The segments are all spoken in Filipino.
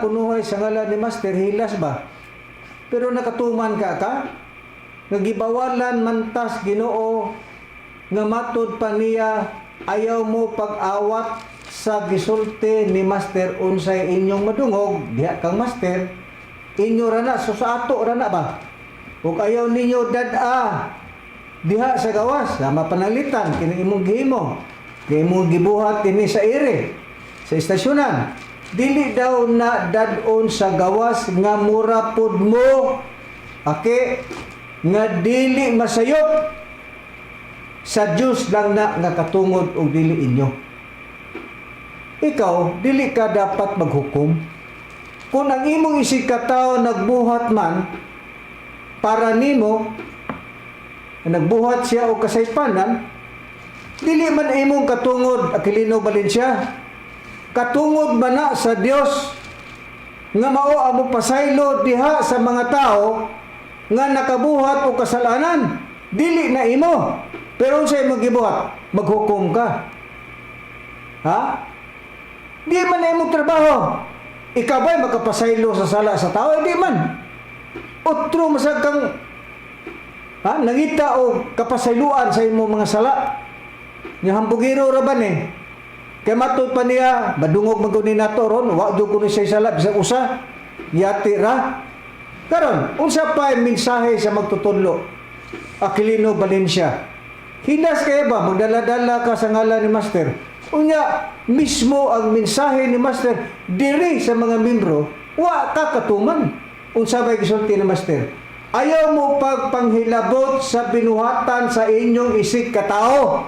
kunuhay sa ngalan ni Master, hilas ba? Pero nakatuman ka? Nagibawalan mantas Ginoo nga matud pa niya ayaw mo pag-awat sa gisulti ni Master unsay inyong madungog diha kang Master inyo rana so sa ato rana ba ug ayaw ninyo dad-a diha sa gawas sa mapanalitan kini imong gihimo kay imong gibuhat kini sa ire sa istasyonan dili daw na dad-on sa gawas nga mura pud mo nga dili masayop sa Diyos lang na nga katungod o dili inyo. Ikaw, dili ka dapat maghukom. Kung ang imong isig katao nagbuhat man para nimo, nagbuhat siya o kasaypanan, dili man imong katungod, Aquilino Valencia, katungod man na sa Dios nga mao amo pasaylo diha sa mga tao nga nakabuhat o kasalanan, dili na imo. Pero unsay imong gibuhat? Maghukom ka. Ha? Di man na imong trabaho. Ikaw ba'y makapasaylo sa sala sa tao? Di man. Otro masag kang nangita o kapasayluan sa imong mga sala. Nga hambugiro ra ba ni? Kay matud pa niya, madungog man kunin nato ron, wa jud kuno siya sala bisag usa. Yati ra. Karon, unsa pa mensahe sa magtutudlo? Aquilino Valencia. Hinas kaya ba magdala-dala ka sa ngalan ni Master? Unya mismo ang mensahe ni Master diri sa mga membro, wa ka katuman. Unsa bay gisulti ni Master? Ayaw mo pagpanghilabot sa binuhatan sa inyong isig katao.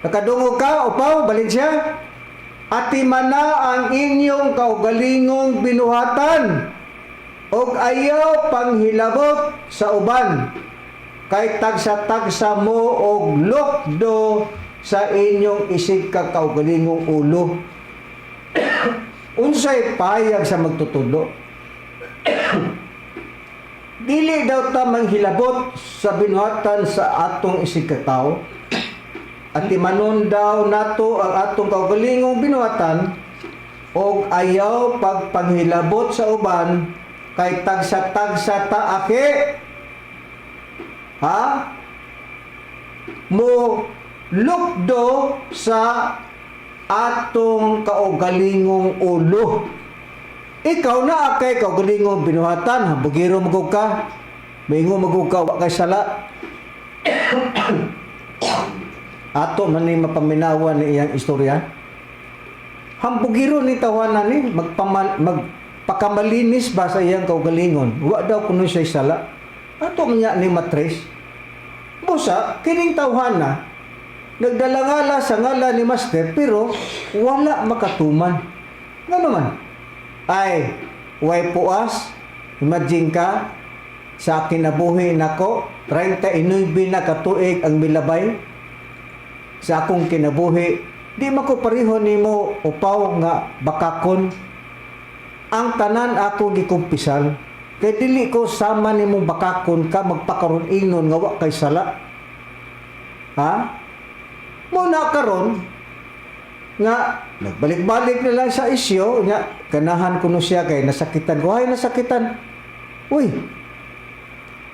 Nakadungog ka, upaw, Valencia? Atimana ang inyong kaugalingong binuhatan og ayaw panghilabot sa uban kay tagsa-tagsa mo og lokdo sa inyong isig ka kaugalingong ulo. Unsay payag sa magtutulo? Dili daw ta manghilabot sa binuhatan sa atong isig ka tao. At imanon daw nato ang atong kaugalingong binuhatan og ayaw pagpanghilabot sa uban kay tagsa-tagsa ta ake mo lukdo sa atong kaugalingong ulo. Ikaw na akay kaugalingong binuhatan, hambugiro magug ka, maingo magug ka, wa kay sala. Ato man ni mapaminawan ni iyang istorya. Hambugiro ni tawanan ni magpakamalinis ba sa iyang kaugalingon. Wa daw kuno siya sala. Ato man niya ni matres. Busa kining tawhana nagdalangala sa ngalan ni Master pero wala makatuman. Ngano man? Ay, way puas. Imagine ka sa kinabuhi nako 39 na katuig ang milabay sa akong kinabuhi. Di mako pareho nimo upaw nga bakakon. Ang tanan ako gikumpisal. Kay dili ko sama nimo bakakon ka magpakaron ingnon nga wa kay sala. Muna karon nga nagbalik-balik na lang sa isyo nga ganahan kuno siya kay nasakitan ko. Ay nasakitan. Uy.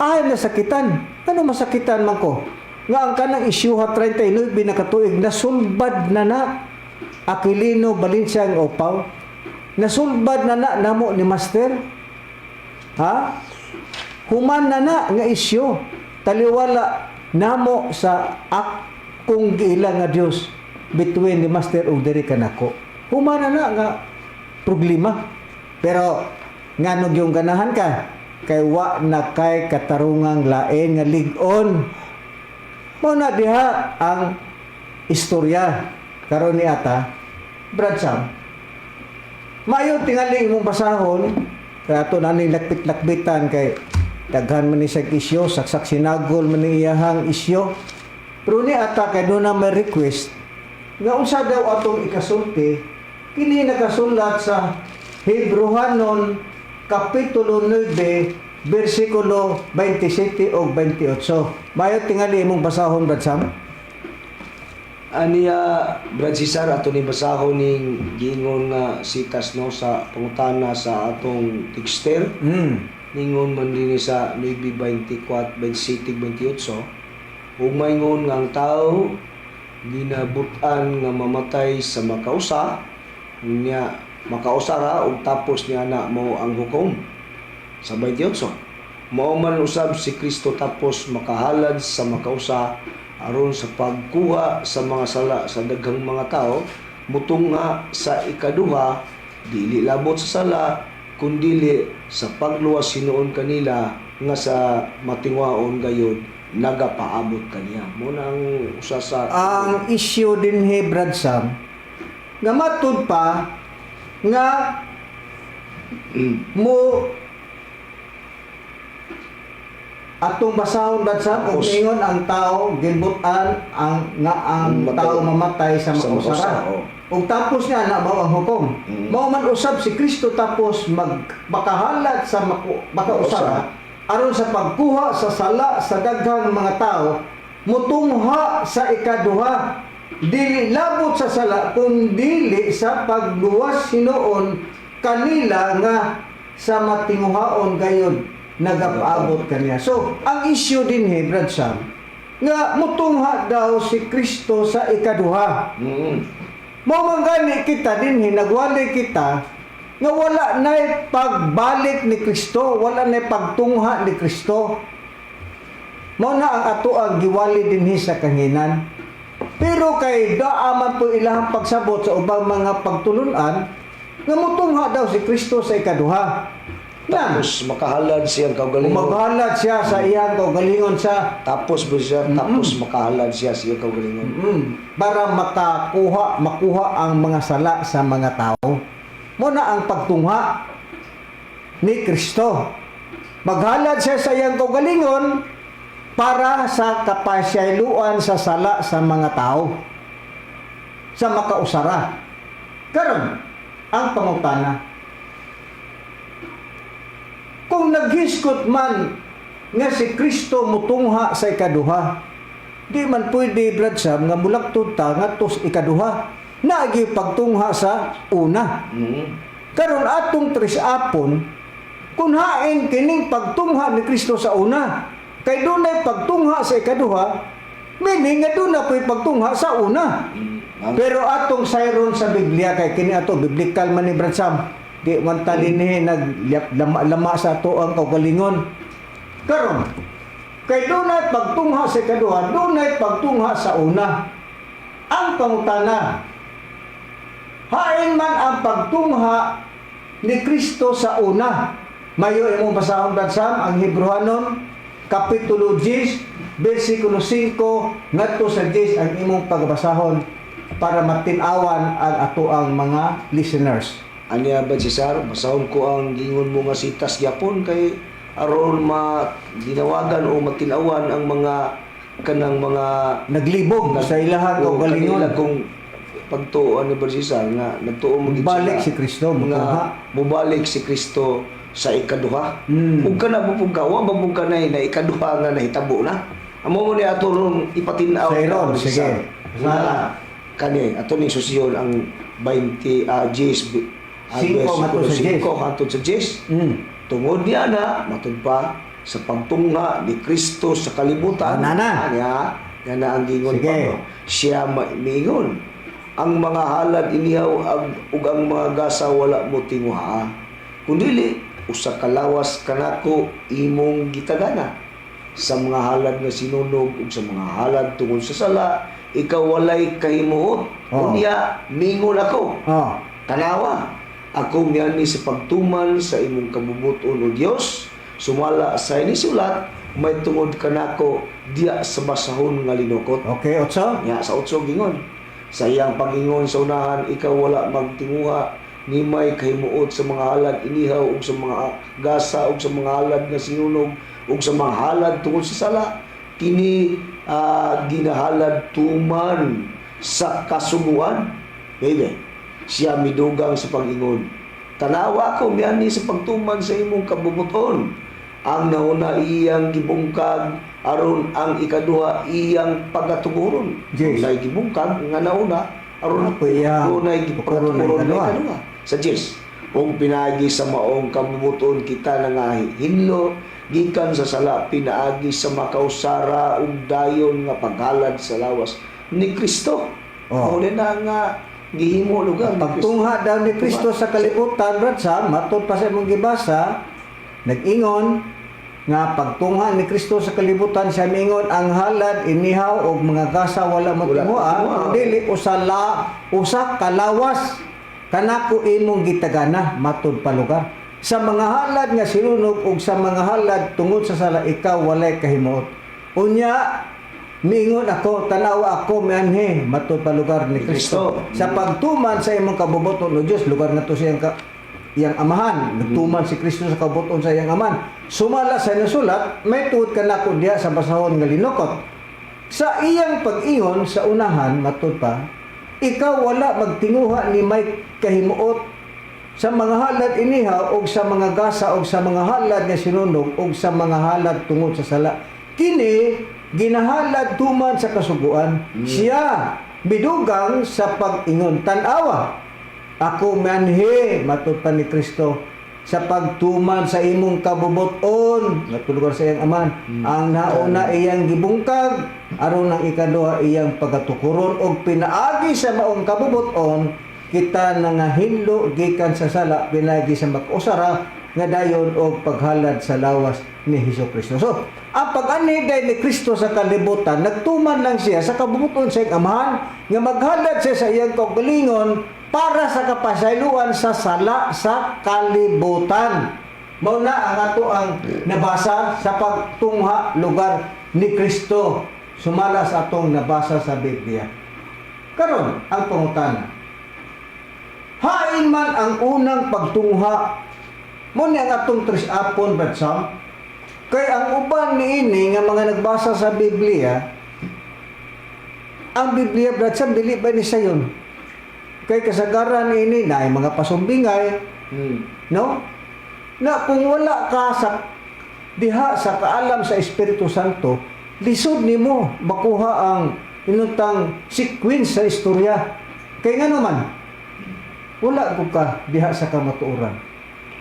Ay nasakitan. Ano masakitan man ko? Nga ang kanang isyu ha 39 binakatuig nasulbad na Aquilino Valencia ang upaw. Nasulbad na namo ni Master. Human na nga isyu taliwala namo sa akong giila nga Dios between ni Master ug diri kanako. Human na nga problema. Pero ngano gyung ganahan ka kay wa na kay katarungang lain nga lig-on. Mo na diha ang istorya karon ni ata Brad Sam. Maayo tingali imong basahon kay ato na ning lakbit-lakbitan kay daghan man ni sa isyo, saksak sinagol man ni iyahang isyo. Pero ni ata kay doon na may request nga unsa daw atong ikasulti kini nakasulat sa Hebrehanon kapitulo 9 versikulo 27 o 28. Mayo tingali imong basahon Brad Sam. Aniya Brad Cesar ato ni basahon ning giingon nga sitas no sa pangutana sa atong texter. Ningon man din sa 9:24, 27-28 ug maingon nga ang tao ginabutan nga mamatay sa makausa niya makausara ug tapos niya na mao ang hukom sa 28. Mao man usab si Kristo tapos makahalad sa makausa aron sa pagkuha sa mga sala sa daghang mga tao mutunga sa ikaduha dili labot sa sala kundili sa pagluwas sinuon kanila nga sa matingwaon gayud nagapaabot kaniya mo nang usa sa Ang issue din he Brad Sam nga matud pa nga mo atong basahon Brad Sam ug Tapos, ingon ang tao ginbutan ang Mamatay. tao mamatay sa Sa makusara. makusara, Ug tapos niya na mao ang hukom. Mao man usab si Kristo tapos makahalat sa makausara aron sa pagkuha sa sala sa daghang mga tao mutungha sa ikaduha dili labot sa sala kundi sa pagluwas hinuon kanila nga sa matinguhaon gayud nagapaabot kaniya. So, ang issue din he, Brad Sam, nga mutungha daw si Kristo sa ikaduha. Mao man gani kita din he, nagwali kita nga wala na pagbalik ni Kristo, wala na pagtungha ni Kristo. Mao na ang ato ang giwali din he sa kanginan. Pero kay daaman po ilahang pagsabot sa ubang mga pagtulunan nga mutungha daw si Kristo sa ikaduha. tapos makahalad siyang kaugalingon Maghalad siya sa iyang kaugalingon sa tapos makahalad siya sa iyang kaugalingon para makuha ang mga sala sa mga tao. Muna ang pagtungha ni Kristo. Maghalad siya sa iyang kaugalingon para sa kapasyayluan sa sala sa mga tao. Sa makausara. Karon ang pangutana, kung naghiskot man nga si Kristo mutungha sa ikaduha, di man pwede Brad Sam nga bulaktud ta ngadto sa ikaduha naagi pagtungha sa una. Karon atong trisapon kung hain kining pagtungha ni Kristo sa una kay dunay pagtungha sa ikaduha, meaning nga doon na po'y pagtungha sa una. Pero atong sayron sa Biblia kay kini ato biblical man ni Brad Sam, di man talin ni naglama sa ato ang kaugalingon. Karon kay dunay pagtungha sa ikaduha, dunay pagtungha sa una. Ang pangutana, hain man ang pagtungha ni Kristo sa una. Mayo imong basahon Brad Sam ang Hebrehanon kapitulo 10 bersikulo 5 ngadto sa 10 ang imong pagbasahon para matin-awan ang ato ang mga listeners. Aniya ba Cesar, basahon ko ang gingon mo nga sitas gyapon kay aron dinawagan o matinawan ang mga kanang mga Naglibog sa ilahang kaugalingon. kanila kung pagtuon ni Cesar nga nagtuo mo gid Balik si sila Kristo nga mutungha. mubalik si Kristo sa ikaduha. Mm. Ug kana bupugkawa mabugkanay na ikaduha nga nahitabo na. Amo mo ni ato ron ipatinaw Sa iron, Brad sige. Cesar. Sala. Kani ato ning susiyon ang 20 Cinco matod sa 10. hangtod sa 10. Tungod niya na matud pa sa pagtungha ni Kristo sa kalibutan. Nana. Yan na ang gingon Sige. pa. Siya miingon. Ang mga halad inihaw ug ang mga gasa wala mo tinguha. Kundili usa ka lawas kanako imong gitagana. Sa mga halad nga sinunog ug sa mga halad tungod sa sala, ikaw walay kahimuot. Oh. Unya mingon ako. Oh. Tanawa, ako miyani sa pagtuman sa imong kabubuton o Dios, sumala sa inisulat, may tungod kanako diya sa basahon nga linukot. Okay, otso. Nya sa utso gingon. Sa iyang pagingon sa unahan, ikaw wala magtinguha ni may kahimuot sa mga halad inihaw ug sa mga gasa ug sa mga halad nga sinunog ug sa mga halad tungod sa sala. Kini ginahalad tuman sa kasumuan. Baby, siya midugang sa pag-ingon. Tanawa ko miyani sa pagtuman sa imong kabubuton. ang nauna iyang gibungkag aron ang ikaduha iyang pagatuguron. Yes. Unay gibungkag nga nauna aron Ako iya, unay tuguron gipagatuguron ng nga ikaduha. ikaduha. Sa Diyos, kung pinagi sa maong kabubuton kita nga hinlo gikan sa sala pinaagi sa makausara ug dayon nga paghalad sa lawas ni Kristo. Oh. Mao na nga gihimo lugar ni Kristo. Pagtungha daw ni Kristo sa kalibutan, Brad Sam, matod pa sa imong gibasa, nag-ingon nga pagtungha ni Kristo sa kalibutan, siya mingon ang halad inihaw og mga gasa wala matimuha. matimuha, dili usa kalawas kanako imong gitagana matod pa lugar. Sa mga halad nga sinunog ug sa mga halad tungod sa sala ikaw walay kahimuot. Unya miingon ako, tanawa ako mianhi matod pa lugar ni Kristo. Sa pagtuman sa imong kabubuton o Dios, lugar na to sa iyang amahan. Nagtuman si Kristo sa kabubuton sa iyang amahan. Sumala sa nasulat, may tuod ka nako diha sa basahon nga linukot. Sa iyang pag-ingon sa unahan matod pa, ikaw wala magtinguha ni may kahimuot sa mga halad inihaw o sa mga gasa o sa mga halad nga sinunog o sa mga halad tungod sa sala. Kini ginahalad tuman sa kasuguan. Siya bidugang sa pag-ingon. Tanawa, ako manhi matod pa ni Kristo sa pagtuman sa imong kabubuton natulugar sa iyang aman. Ang nauna iyang gibungkag aron ang ikaduha iyang pagatukuron og pinaagi sa maong kabubuton kita na nga hinlo gikan sa sala pinagi sa mag-usara nga dayon og paghalad sa lawas ni Hesukristo. So, ang pag-anigay ni Kristo sa kalibutan, nagtuman lang siya sa kabubuton sa iyang amahan nga maghalad siya sa iyang kaugalingon para sa kapasayloan sa sala sa kalibutan. Mao na ang ato ang nabasa sa pagtungha lugar ni Kristo sumala sa atong nabasa sa Biblia. Karon ang pangutana, hain man ang unang pagtungha mo ni ang atong trisapon, Brad Sam, kay ang uban niini nga mga nagbasa sa Biblia, ang Biblia, Brad Sam, dili ba ni sayon? Kay kasagaran ini na ay mga pasumbingay, no? Na kung wala ka sa diha sa kaalam sa Espiritu Santo, lisod nimo makuha ang inuntang sequence sa istorya. Kay nga naman, wala ko ka diha sa kamatuoran.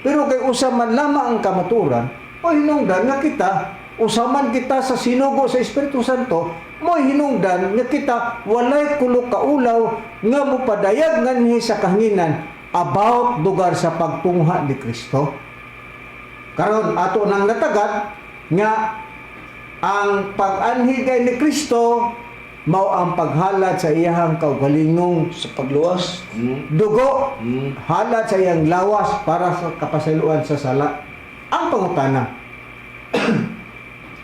Pero kay usaman lamang ang kamatuoran, o hinungdan nga kita, usaman kita sa sinugo sa Espiritu Santo, mo hinungdan nga kita walay kulo kaulaw nga mopadayag nganhi sa kahanginan about lugar sa pagtungha ni Kristo. Karon ato nang natagat nga ang pag-anhigay ni Kristo mao ang paghalad sa iyang kaugalingong sa pagluwas. dugo, halad sa iyang lawas para sa kapasayloan sa sala. Ang pangutana,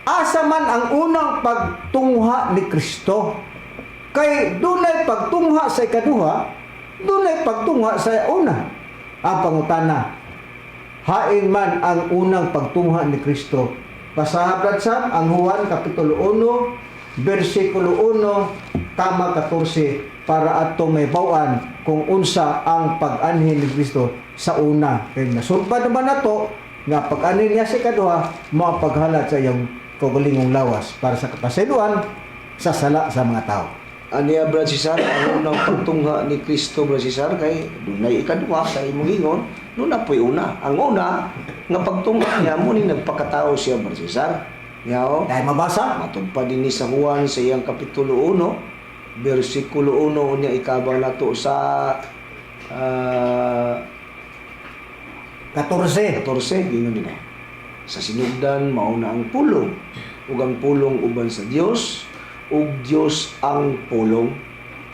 asa man ang unang pagtungha ni Kristo? Kay dunay pagtungha sa ikaduha, dunay pagtungha sa una. Ang pangutana, hain man ang unang pagtungha ni Kristo? Pasahablat sa ang Juan Kapitulo 1, versikulo 1, kama 14, para ato may bawaan kung unsa ang pag-anhin ni Kristo sa una. Kaya nasulpad naman nato nga pag-anhin niya sa ikaduha, mapaghalad sa iyang kaugalingong lawas para sa kapasayloan sa sala sa mga tao. Aniya, Brad Cesar, ang unang pagtungha ni Kristo, Brad Cesar, kay dunay ikaduha sa imong gingon, nuna po'y una. Ang una, nga pagtungha niya, muni nagpakatao siya, Brad Cesar. Yaw, Dahil mabasa, matugpad din ni sa Juan sa iyang Kapitulo 1, versikulo 1, unya ikabang nato sa 14. 14, gingon din sa sinugdan, mauna ang pulong, ug ang pulong uban sa Dios, ug Dios ang pulong.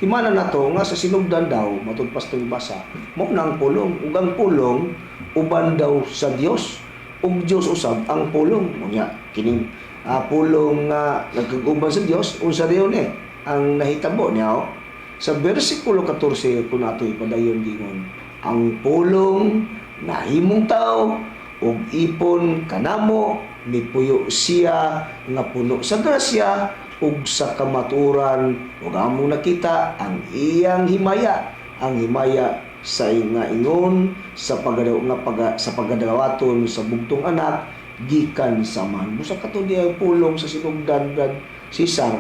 Timana na to nga sa sinugdan daw, matod pastong basa, mauna ang pulong, ug ang pulong uban daw sa Dios, ug Dios usab ang pulong. Unya kining pulong nga nagkaguban sa Dios, unsa dayon ang nahitabo niya sa bersikulo 14 kun ato ipadayon gingon, ang pulong nahimong tao ug ipon kanamo mipuyo siya nga puno sa grasya ug sa kamaturan ug amo nakita ang iyang himaya, ang himaya sa nga ingon sa pagadawaton sa bugtong anak gikan sa man. Busa kato diya pulong sa sinugdan Brad Cesar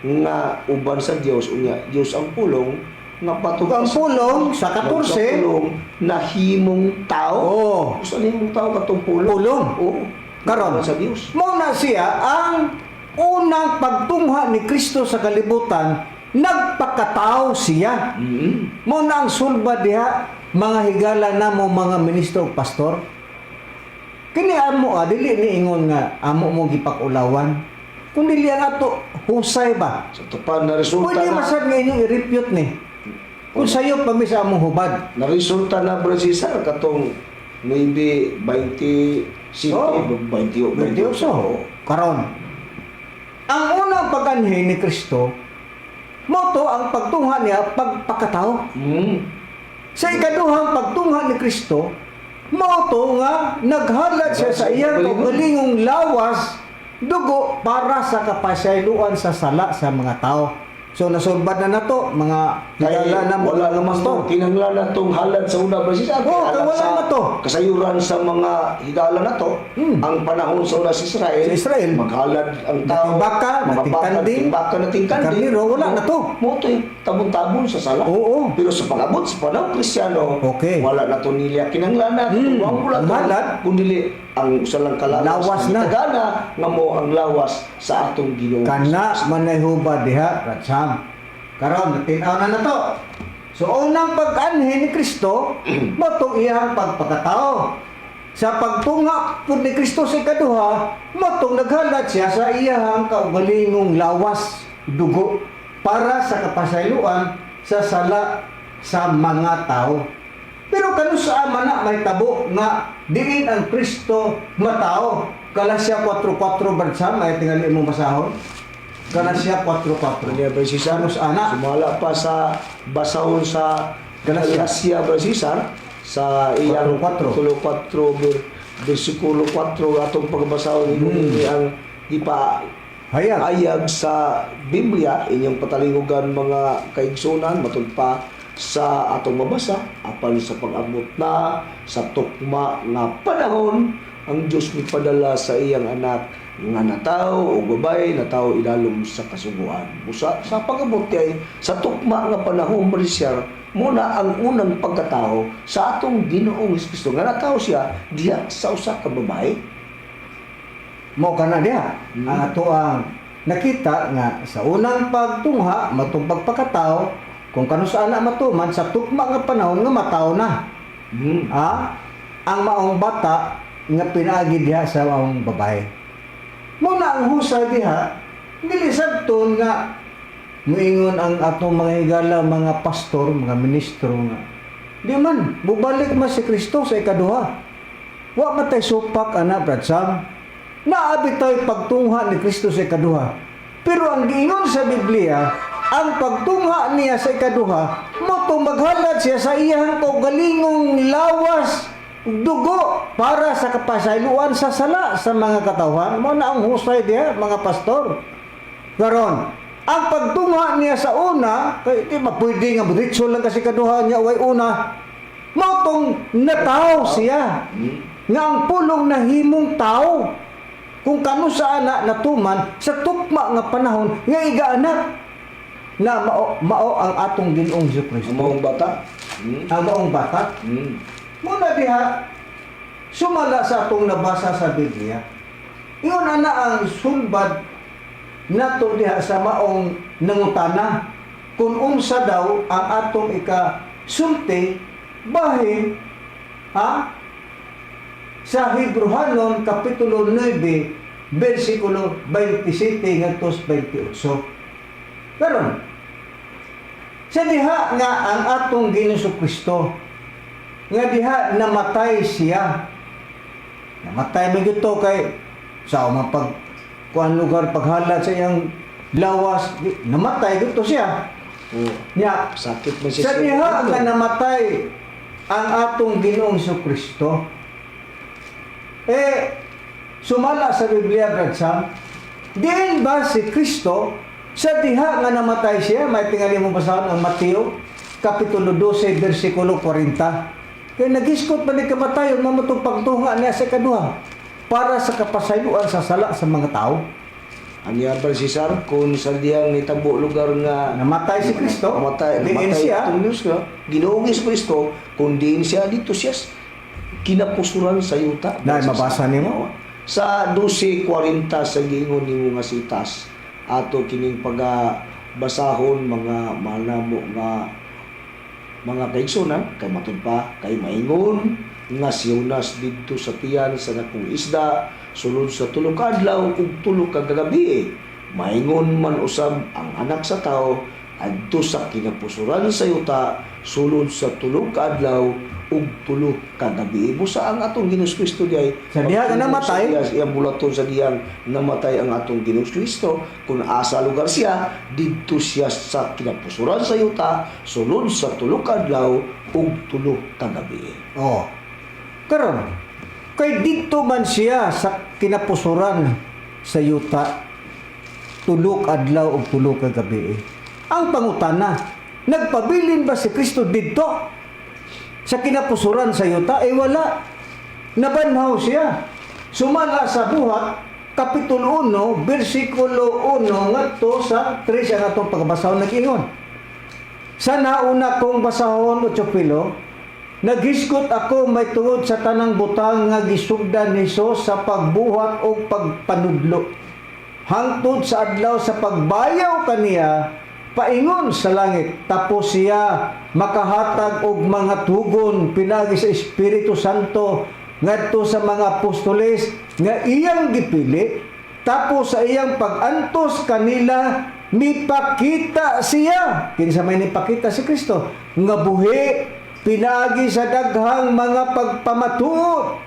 nga uban sa Dios unya Dios ang pulong nga patug Ang pulong sa 14. pulong na himong tao. Oo. Busa himong tao katong pulong. Pulong. Oo. Karon. Sa Dios. Muna siya ang unang pagtungha ni Kristo sa kalibutan, nagpakatao siya. Muna ang sulba diha, mga higala namo mga ministro o pastor. Kini amo dili ni ingon nga amo mo gipakulawan. Kung dili ang ato husay ba? Sa tupan na resulta Pwede na. masad nga inyong i-refute ni. Kung sayo pa mi sa among hubad. Naresulta na Brad Cesar katong maybe 20 city, Oh. 20 28. Karon. Ang unang pag-anhi ni Kristo, moto ang pagtungha niya pagpakatao. Sa ikaduhang pagtungha ni Kristo, moto nga naghalat siya sa iyang kaugalingong lawas dugo para sa kapasayloan sa sala sa mga tao. So nasulbad na nato mga higala na wala mga naman pastor. to kinahanglan natong halad sa una ba siya Oo, kay wala na to. kasayuran sa mga higala na to ang panahon sa una sa Israel, Sa Israel. maghalad ang tao Nating baka, mga nating baka, kanding, nating baka, nating kanding. karniro, wala na to. Mo to tabon-tabon sa sala. Oo. Pero sa pag-abot sa panahon Kristiyano, Okay. wala na to nila kinahanglan na wala ang to halad. kundi ang usalang kalawas Lawas na. tagana nga mo ang lawas sa atong Ginoo. Kana manayhuba diha ratsam. Karon natinaw na nato. So unang pag-anhi ni Kristo, matong iyang pagpakatao. Sa pagtunga pud ni Kristo sa ikaduha, matong naghalat siya sa iyang kaugalingong lawas, dugo para sa kapasayloan sa sala sa mga tao. Pero kanu sa man na may tabo nga diin ang Kristo matao. Galasya 4:4 barsam ay tingali imong basahon. Galasya 4:4. Kanya ba si Cesar? Kanus ana. Sumala pa sa basahon sa Galacia. Galacia ba si Cesar? Sa iyang 4:4. kapitulo 4 versikulo 4 atong pagbasahon ini ang Hayag. ayag sa Biblia inyong patalingugan mga kaigsunan matud pa sa atong mabasa apan sa pag-abot na sa tukma nga panahon ang Dios mipadala sa iyang anak nga natawo o babay natawo idalom sa kasuguan. Busa sa pag-abot kay sa tukma nga panahon Marisiyar muna ang unang pagkatao sa atong Ginoong Kristo nga natawo siya diha sa usa ka babae. Mo kana diha. Ang ato ang nakita nga sa unang pagtungha matong pagpakatao kung kanu sa ana matuman sa tukma nga panahon nga mataw na. Ang maong bata nga pinaagi diha sa maong babae. Muna ang husay diha, nilisagton nga muingon ang atong mga higala, mga pastor, mga ministro nga. Di man, bubalik man si Kristo sa ikaduha. Wa matay supak, ana, Brad Sam. Naabi tayo pagtungha ni Kristo sa ikaduha. Pero ang giingon sa Biblia, ang pagtungha niya sa ikaduha, motong maghalad siya sa iyang kaugalingong lawas, dugo para sa kapasayloan sa sala sa mga katawhan. Mo na ang husay diha mga pastor. Karon, ang pagtungha niya sa una, kay di mapwede nga diretso lang kasi kaduha niya way una. Motong nataw siya. Nga ang pulong nahimong tao. Kung kanu sa ana natuman sa tukma nga panahon nga igaanak na mao ang atong Ginoong Jesucristo. Ang maong bata. Ang maong bata. Muna diha, sumala sa atong nabasa sa Biblia, iyon ana ang sulbad nato diha sa maong nangutana kung unsa daw ang atong ikasulti bahin sa Hebrehanon kapitulo 9 versikulo 27 ngadto 28. Karon sa diha nga ang atong Ginoong Kristo nga diha namatay siya. Namatay man gyud to kay sa umang pag kuan lugar paghalad sa iyang lawas, namatay gyud to siya. Nya Sakit man sa diha nga namatay ang atong Ginoong Kristo. Sumala sa Biblia, Brad Sam, diin ba si Kristo sa diha nga namatay siya? May tingali mo basahon ang Mateo kapitulo 12 versikulo 40. Kaya nagiskot pa ni kamatayon mamutong pagtunga niya sa kaduha. para sa kapasayloan sa sala sa mga tao. Anya pa si Sar kung sa diyang nitabo lugar nga Namatay si Kristo, diin siya. Ginoong si Kristo, kung diin siya dito siya kinapusuran sa yuta. Dahil mabasa nimo. Sa 12:40 sa giingon nimo nga sitas, ato kining basahon mga manamo nga mga kaigsunan kay matud pa kay maingon nga si Jonas didto sa tiyan sa dakong isda sulod sa tulong ka adlaw ug tulo ka gabi. Maingon man usab ang anak sa tao adto sa kinapusuran sa yuta sulod sa tulo ka adlaw ug tulo ka gabi. Busa ang atong Ginoos Kristo diay Sa diha nga namatay, iyang bulaton sa diyang namatay ang atong Ginoos Kristo kung asa lugar siya didto siya sa kinapusuran sa yuta sulod sa tulo ka adlaw ug tulo ka gabi. Oh. Karon, kay dito man siya sa kinapusuran sa yuta, tulok adlaw ug tulok ka gabi. Ang pangutana, nagpabilin ba si Kristo dito? Sa kinapusuran sa yuta, wala. Nabanhaw siya. Sumala sa buhat, Kapitulo 1, versikulo 1, ngadto sa 3 ang atong pagbasahon nag-ingon. Sa nauna kong basahon, Otsopilo, naghisgot ako may tungod sa tanang butang nga gisugdan ni Hesus sa pagbuhat o pagpanudlo. Hangtod sa adlaw sa pagbayaw kaniya, paingon sa langit, tapos siya makahatag og mga tugon pinagi sa Espiritu Santo ngadto sa mga apostoles nga iyang gipili, tapos sa iyang pag-antos kanila mipakita siya kinsa may nipakita si Kristo nga buhi pinagi sa daghang mga pagpamatuod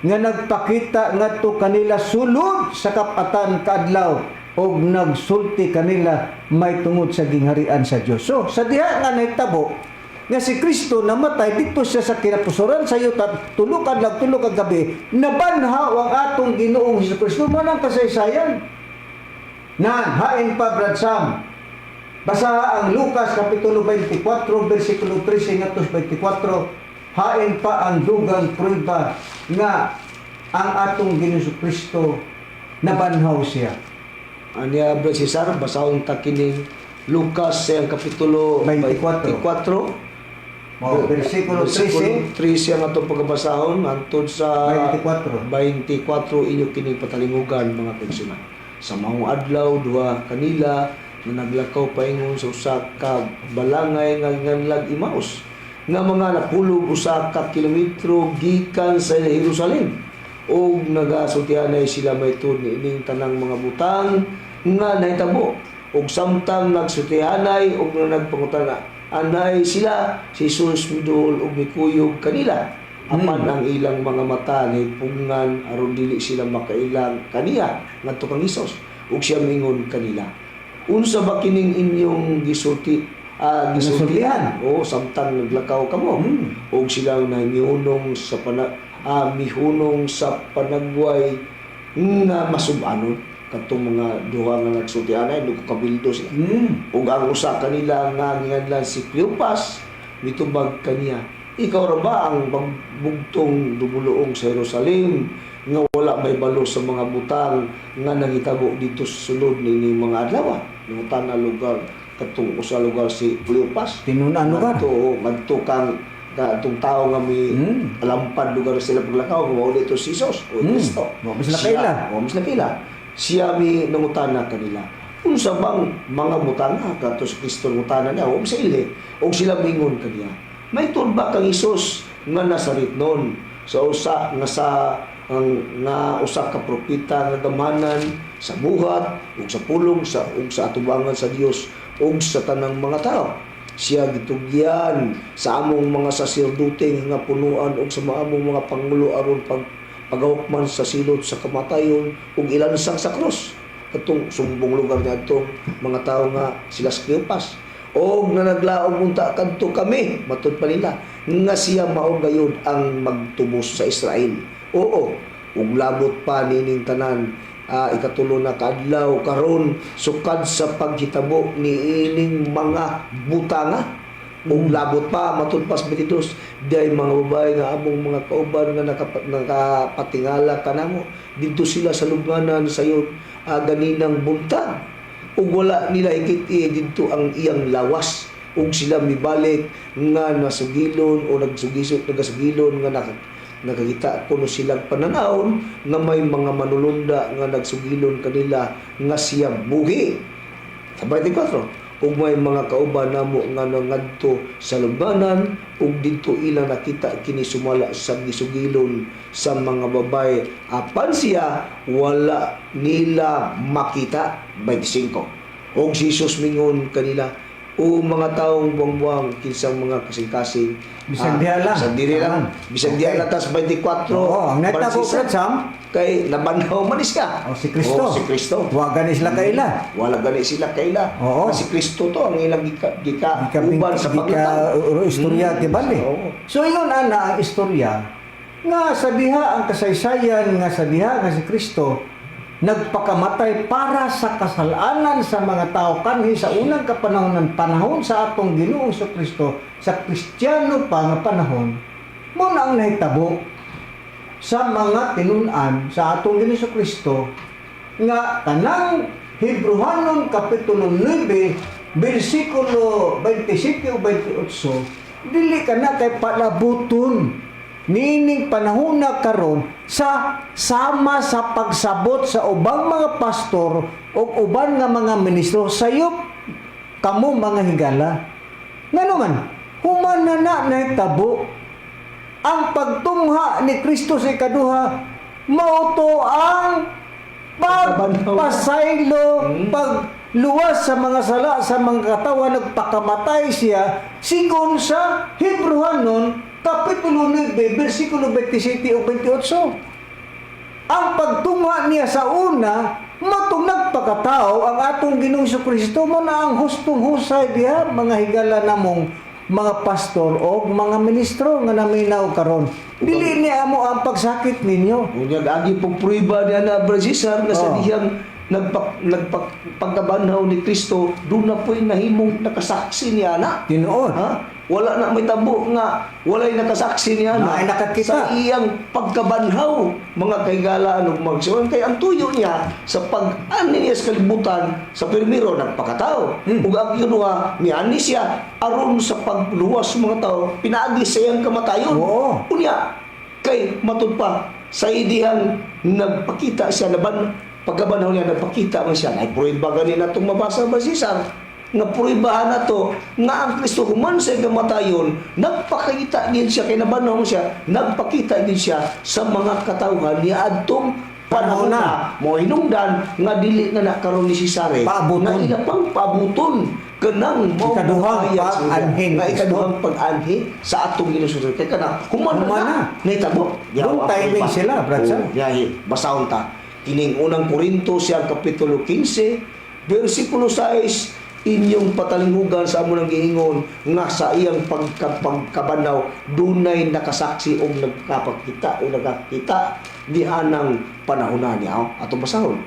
nga nagpakita ngadto kanila sulod sa kapatan kaadlaw og nagsulti kanila may tungod sa gingharian sa Dios. So, sa diha nga nahitabo nga si Kristo namatay dito siya sa kinapusuran sa yuta tulo ka adlaw tulo ka gabi, nabanhaw ang atong Ginoong Hesukristo man ang kasaysayan. Nan hain pa Brad Sam. Basa ang Lucas kapitulo 24 bersikulo 13 ngadto 24. Hain pa ang dugang prueba nga ang atong Ginoong Hesukristo nabanhaw siya. Anya Brad Cesar, basahon ta kining Lucas sa kapitulo 24. 24. Versikulo 13. 13 ang atong pagbasahon hangtod sa 24. 24 inyo kining patalingugan mga kaigsunan. Sa maong adlaw duha kanila nga naglakaw paingon sa usa ka balangay nga nganlag Imaus nga mga napulog usa ka kilometro gikan sa Jerusalem. Og nagasultianay sila may ining tanang mga butang nga nahitabo og samtang nagsultianay og nagpangutana anay sila si Jesus midul og mikuyog kanila apan ang ilang mga mata ni pungan aron dili sila makailang kaniya ngadto kang Hesus ug siya mingon kanila unsa ba kining inyong gisultihan o samtang naglakaw kamo og sila nahimihunong sa mihunong sa panagway nga masubanon katong mga duha nga nagsultianay kabildo sila. Ug ang usa kanila nga nganlan si Cleopas mitubag kaniya. Ikaw ra ba ang pagbugtong dumuluong sa Jerusalem nga wala may balo sa mga butang nga nangitabo dito sa sulod nini mga adlaw? Nangutan na lugar katong usa lugar si Cleopas. Tinunan lugar. Ngadto kang atong tao nga may alampad lugar sila paglakaw mao dito si Jesus o Kristo. Wa mas nakila. Siya mi nangutana kanila. Unsa bang mga butanga kato si Kristo ngutana niya o sa ili o sila mingon kaniya. May turba kang Hesus nga nasaritnon sa usa ka propeta nga gamanan sa buhat ug sa pulong ug sa atubangan sa Dios ug sa tanang mga tao. Siya gitugyan sa among mga saserdote nga punuan ug sa among mga pangulo aron pagawakman sa silot sa kamatayon ug ilansang sa krus. Katong sumbong lugar niya itong mga tao nga sila Cleopas. O nga naglaog unta kadto kami, matud pa nila, nga siya mao gayud ang magtubos sa Israel. Oo, ug labot pa nining tanan ikatulo na kaadlaw karon sukad sa paghitabo ni ining mga butanga ug labot pa matud pas 22 day mga babae nga among mga kauban nga nakapatingala kanamo didto sila sa lubnganan sayon ganinang buntag ug wala nila ikit didto ang iyang lawas ug sila mibalik nga nasugilon o nagasugilon nga nakakita kuno silang pananawon nga may mga manulunda nga nagsugilon kanila nga siya buhi sa 24 ug may mga kauban namo nga nangadto sa lubnganan ug didto ila nakita kini sumala sa gisugilon sa mga babae apan siya wala nila makita 25 ug si Jesus mingon kanila o mga taong buwang-buwang kinsang mga kasing-kasing Bisag diha lang. bisag diri lang bisag diha lang tas 24 Oo, ang neta ko Francis, Sam, kay nabanhaw man siya si Kristo. oh, si Kristo Wa gani sila kaila. wala gani sila kaila. Oo. Si Kristo to ang ilang uban sa paglatag. istorya kibali. Oo. So yun ana ang istorya nga sa diha ang kasaysayan nga sa diha nga si Kristo nagpakamatay para sa kasalanan sa mga tao kanhi sa unang panahon sa atong Ginoong Kristo sa Kristiyano pa nga panahon mo na ang nahitabo sa mga tinun-an sa atong Ginoong Kristo nga kanang Hebrehanon kapitulo 9 bersikulo 27 o 28 dili ka na kay palabuton nining panahon na karon sa sama sa pagsabot sa ubang mga pastor o uban nga mga ministro sayop kamo mga higala ngano man human na nahitabo ang pagtungha ni Kristo sa ikaduha mao to ang pagpasaylo pagluwas sa mga sala sa mga katawan nagpakamatay siya sigon sa Hebrehanon Kapitulo 9, versikulo 27 o 28. Ang pagtunga niya sa una, matong nagpakatao ang atong Ginoong Kristo mo na ang hustong husay diha mga higala namong mga pastor o mga ministro nga naminaw karon. Dili niya mo ang pagsakit ninyo. Unya agi pong pruiba niya na Brazisar nga sa Oh. diyang nagpagkabanhaw ni Kristo doon na po'y nahimong nakasaksi niya na. Tinuod. Ha? Wala na may tabo nga walay nakasaksi niya Na ay nakakita. sa iyang pagkabanhaw mga kahigalaan ug magsuon kay ang tuyo niya sa pag-ani niya sa kalibutan sa pirmiro nagpakatao ug ang inuha niani siya aron sa pagluwas sa mga tao pinaagi sa iyang kamatayon. Oo. Unya kay matud pa sa idihang nagpakita siya laban pagkabanhaw niya nagpakita man siya ay pruiba gani natong mabasa ba Cesar nga pruibahan na to nga ang Kristo human sa kamatayon nagpakita din siya kay nabanhaw siya nagpakita din siya sa mga katawhan ni adtong panahon na mo hinungdan nga dili na nakaroon ni Cesare Paabuton. nga ila pang paabuton kanang mo Ikaduhang pag-anhin. nga ikaduhang pag-anhin sa atong Ginoo kay kana human Human na. na nahitabo Yung timing sila, Brad Sam. yahi basahon ta kining unang Korinto siya kapitulo 15 versikulo 6 inyong patalinghugan sa amo nang giingon nga sa iyang pagkabanaw dunay nakasaksi o nagkapakita o nagakita di anang panahon na niya atong basahon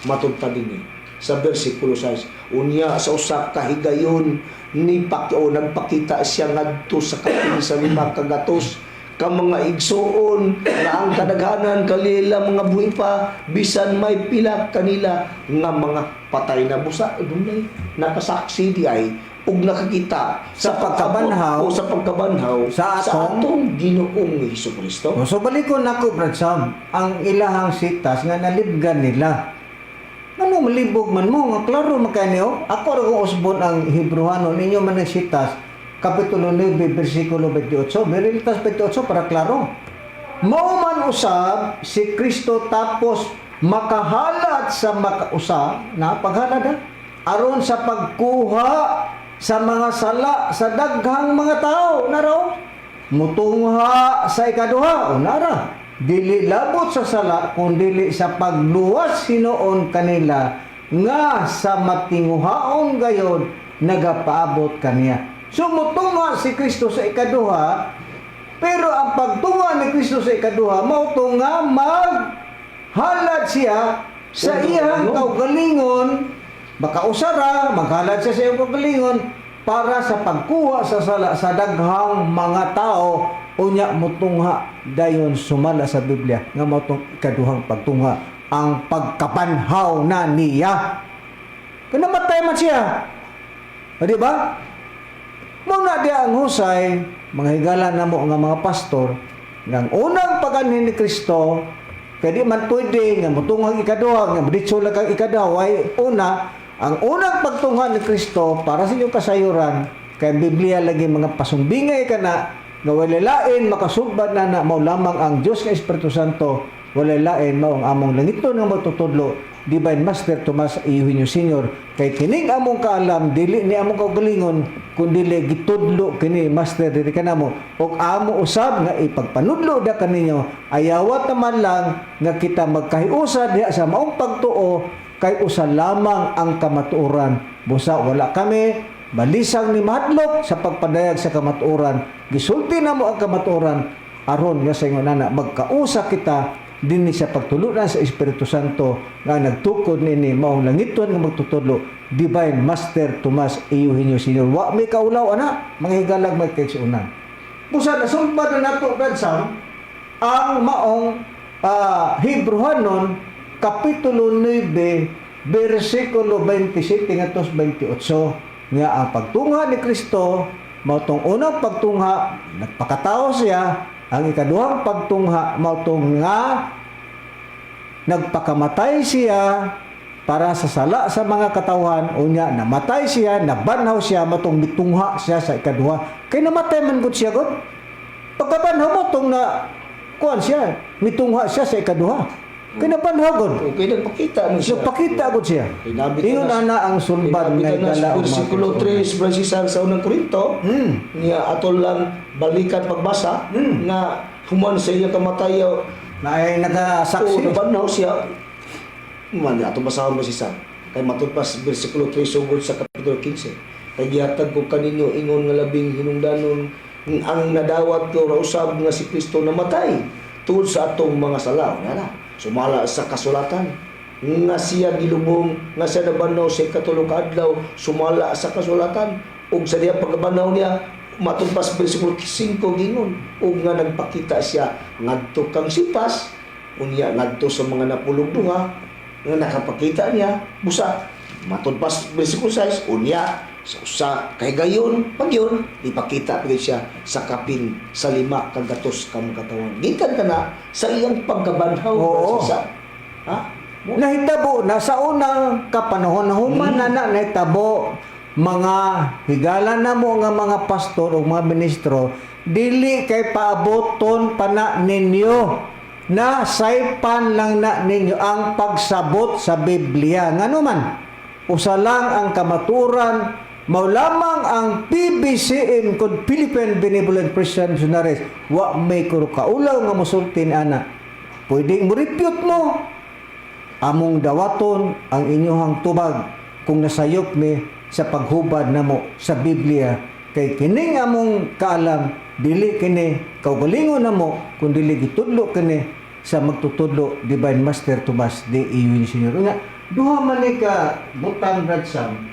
matud pa dinhi sa bersikulo 6 unya sa usa ka higayon ni nagpakita siya ngadto sa kapin sa 5 kagatos ka mga igsoon na ang kadaghanan kalila mga buhi pa bisan may pila kanila nga mga patay na busa dunay nakasaksi di ay ug nakakita Sa pagkabanhaw o sa pagkabanhaw sa atong Ginoong Hesukristo. So balikon nako Brad Sam, ang ilahang sitas nga nalibgan nila. Ano malibog man mo nga klaro makanyo? Ako ra kung usbon ang Hebrehanon ninyo man ang sitas kapitulo 9 bersikulo 28. Berilitas 28 para klaro. Mao man usab si Kristo tapos makahalat sa makausab na paghalad aron sa pagkuha sa mga sala sa daghang mga tao naraw mutungha sa ikaduha o nara dili labot sa sala kundi sa pagluwas hinuon kanila nga sa matinguhaon gayod nagapaabot kaniya. So mutunga si Kristo sa ikaduha pero ang pagtunga ni Kristo sa ikaduha mao to nga maghalad siya sa iyang kaugalingon baka usara maghalad siya sa iyang kaugalingon para sa pagkuha sa sala sa daghang mga tao unya motungha dayon sumala sa Biblia nga motong ikaduhang pagtungha ang pagkabanhaw na niya. Kanamatay man siya. O, di ba? Mga di ang husay, mga higala na mo nga mga pastor, ng unang pag-anhin ni Kristo, kaya di man pwede nga mutunghang ikaduha, nga maditso lang kang ikadaway, una, ang unang pagtungha ni Kristo para sa inyong kasayuran, kaya Biblia lagi mga pasumbingay ka na, nga walalain, makasubad na mao lamang ang Diyos nga Espiritu Santo, walalain mao ang among langito nga matutudlo, Divine Master Tomas Eugenio Sr. Kay kining among kaalam, dili ni among kaugalingon, kundi gitudlo kini Master diri kanamo. Og amo usab nga ipagpanudlo da kaninyo, ayawat naman lang nga kita magkahiusa diha sa maong pagtuo, kay usa lamang ang kamatuoran. Busa wala kami balisang ni mahadlok sa pagpadayag sa kamatuoran. Gisulti na mo ang kamatuoran aron nga sa ingon nana magkausa kita dinhi sa pagtulunan sa Espiritu Santo nga nagtukod nini maong langiton nga magtutudlo Divine Master Tomas Eugenio Sr. Wa may kaulaw ana mga higalag may kaigsuonan. Busa nasumpad na nato Sam ang maong Hebrehanon kapitulo 9 bersikulo 27 ngadto 28 nga ang pagtungha ni Kristo mao tong unang pagtungha nagpakatao siya. Ang ikaduhang pagtungha mao tong nga nagpakamatay siya para sa sala sa mga katawhan, unya namatay siya, nabanhaw siya matong mitungha siya sa ikaduha. Kay namatay man gud siya gud. Pagkabanhaw mo tong na kuan siya, mitungha siya sa ikaduha. Kay nabanhaw gud. Okay, nagpakita mo siya. Nagpakita gud siya. Ingon ana ang sulbad nga ikala. Versikulo 3, Francis sa unang Korinto, niya atol lang balikan pagbasa, nga human sa iya kamatayo, na ay nagasaksi. Nabanhaw siya. Man, ato basahon mo si Sam. Kay matulpas versikulo 3 sugod sa kapitulo 15. Kay gihatag ko kaninyo ingon nga labing hinungdanon ang nadawat ko ra usab nga si Kristo namatay tungod sa atong mga sala. Nga sumala sa kasulatan nga siya gilubong nga siya nabanhaw sa ikatulong adlaw, sumala sa kasulatan ug sa diha pagbanhaw niya matulpas versikulo 5 gingon ug nga nagpakita siya ngadto kang sipas unya ngadto sa mga napulog duha nga nakapakita niya busa matulpas versikulo 6 unya sa usa kay gayon pagyon ipakita pagid siya sa kapin sa 5 kagatos ka mga katawan gikan kana sa iyang pagkabanhaw sa ha nahitabo na sa unang kapanahon human na nahitabo mga higala na mo nga mga pastor o mga ministro dili kay paaboton pa na ninyo na saypan lang na ninyo ang pagsabot sa Biblia ngano man usa lang ang kamaturan mao lamang ang PBCM kung Philippine Benevolent Christian Missionaries wa may kaulaw nga mosultin ana pwede mo refute mo among dawaton ang inyong tubag kung nasayop mi sa paghubad namo sa Biblia kay kining among kaalam dili kini kaugalingon namo kun dili gitudlo kini sa magtutudlo Divine Master Tomas de Eugenio Sr. Nga duha man ni ka butang Sam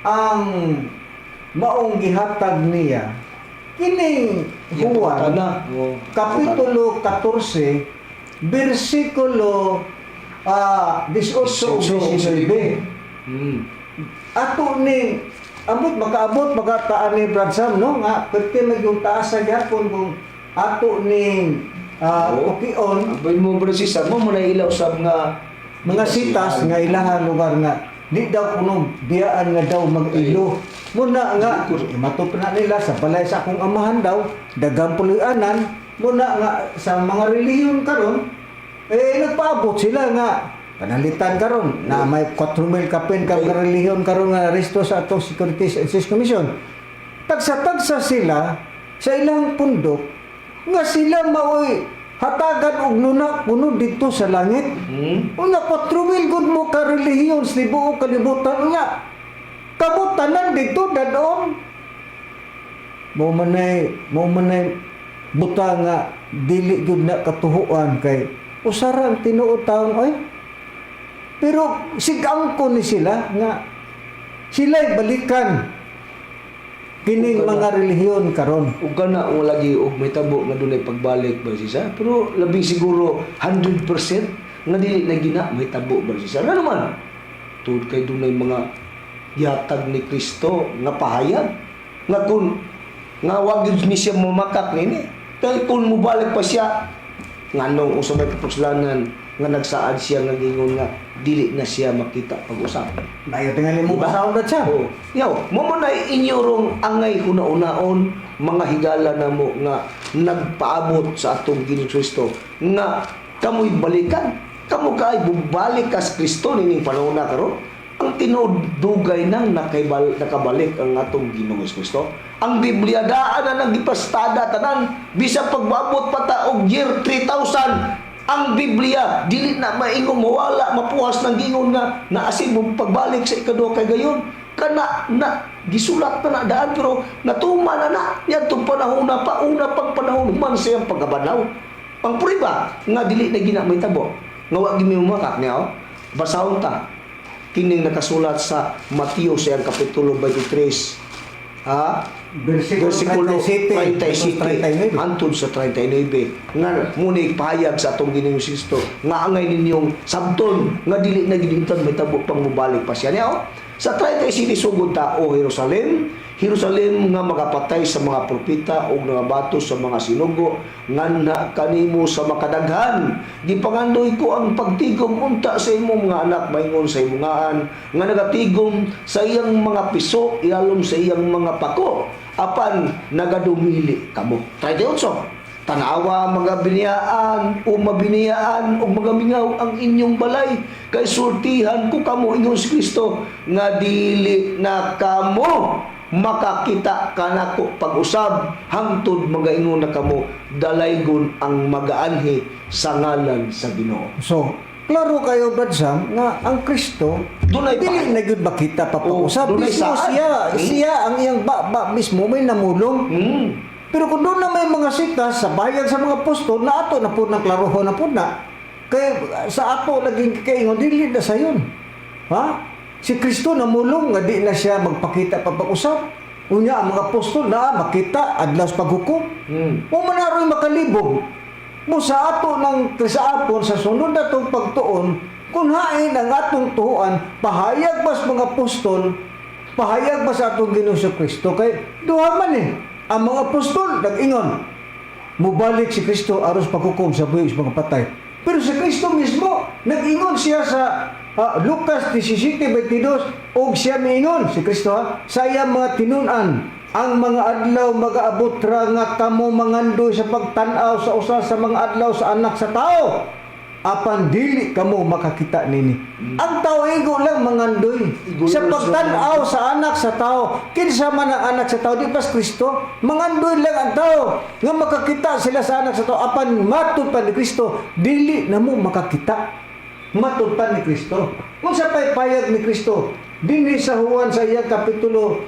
ang maong gihatag niya kining Juan kapitulo 14 bersikulo 18 ato ni ambot makaabot magataan ni Brad Sam no nga perti magyung taas sa gyapon kung ato ni ukion abay mo bro si Sam mo man ilaw sab nga mga sitas nga ilahan lugar nga di daw kuno biyaan nga daw mag-ilo muna nga matop na nila sa balay sa akong amahan daw dagang pulianan muna nga sa mga relihiyon karon nagpaabot sila nga panalitan karon na may 4,000 kapin kang relihiyon karon nga resto sa atong Securities and Exchange Commission. Tagsa-tagsa sila sa ilang pundok nga sila maoy hatagan og nuna kuno dito sa langit. Una 4,000 gud mo ka relihiyon sa tibuok kalibutan nga. Kabutanan dito dadon. Mo manay buta nga dili gud na katuhuan kay usarang tinuod taon oy. Pero sigangko ni sila nga sila'y balikan kining Ug kana- mga relihiyon karon. ug kana o lagi og may tabo nga dunay pagbalik ba siya, pero labing siguro 100% nga dili na gina may tabo ba siya. Ano naman? Tud kay dunay mga yatag ni Kristo nga pahayag nga kun nga wag gyud ni siya mamakak nini. Kay kun mobalik pa siya nganong usa may kapuslanan nga nagsaad siya nga gingon nga dili na siya makita pag-usap. Dayo tingali mo Diba? basahon na siya. Oo. Yaw, mo na inyorong angay huna-unaon mga higala na mo nga nagpaabot sa atong Ginoong Kristo nga kamoy balikan. Kamo kay bubalik kas Kristo nining panahon na karon. Ang tinuod dugay nang nakabalik ang atong Ginoong Kristo. Ang Biblia daan na nagipastada tanan bisan pagbabot pa ta og year 3000. Ang Biblia dili na maingong mawala mapuhas ng gingon nga naasin mo pagbalik sa ikaduha kay gayon kana na gisulat na daan pero natuma na yadtong panahon na pauna pang panahon man siyang pagkabanaw ang prueba nga dili na gina may tabo nga wa gyud mi makak niya basahon ta kining nakasulat sa Mateo sa kapitulo 23 versikulo 37 hantod sa 39 nga muni pahayag sa atong Ginoong Kristo nga angay ninyong sabton nga dili na gidington may tabo pang mobalik pa siya niya sa 37 sugod ta o Jerusalem nga magapatay sa mga propeta o nga batos sa mga sinugo nga na kanimo sa makadaghan gipangandoy ko ang pagtigom unta sa imong mga anak maingon sa imungaan nga nagatigom sa iyang mga piso ialom sa iyang mga pako apan nagadumili kamo. 38 tanawa mga biniyaan o mabiniyaan o mga mingaw ang inyong balay kay sultihan ko kamo ingon si Kristo nga dili na kamo makakita kanako pag-usab hangtod magaingon na kamo dalaygon ang magaanhi sa ngalan sa Ginoo. So, klaro kayo Brad Sam nga ang Kristo Dunay dili na gyud makita pa pag-usap. dunay Mismo saan. siya ang iyang baba mismo may namulong. Pero kung doon na may mga sitas sa bayag sa mga apostol na ato na po ng klarohon na po na kay sa ato laging kaingon dili na sayon. Ha? Si Kristo namulong nga di na siya magpakita pa pag-usap. Unya ang mga apostol na makita adlaw sa paghukom. O manaroy makalibog. Mo sa ato ng krisaapon sa sunod na itong pagtuon, kung hain ang atong tuhuan, pahayag ba sa mga apostol, pahayag ba sa atong Ginoong Kristo, kay duha man ang mga apostol, nag-ingon, mubalik si Kristo aros paghukom sa buhig sa mga patay. Pero si Kristo mismo, nag-ingon siya sa Lucas 17:22, og siya miingon, si Kristo sa iyang mga tinunan, ang mga adlaw mag-aabot ra nga kamo mangandoy sa pagtan-aw sa usa sa mga adlaw sa anak sa tao. Apan dili kamo makakita nini. Ang tao igo lang mangandoy sa pagtan-aw sa anak sa tao. Kinsa man ang anak sa tao di pas Kristo, mangandoy lang ang tao nga makakita sila sa anak sa tao. Apan matud pa ni Kristo, dili na mo makakita. Matud pa ni Kristo. Kung sa paypayag ni Kristo, dinhi sa Juan sa iyang kapitulo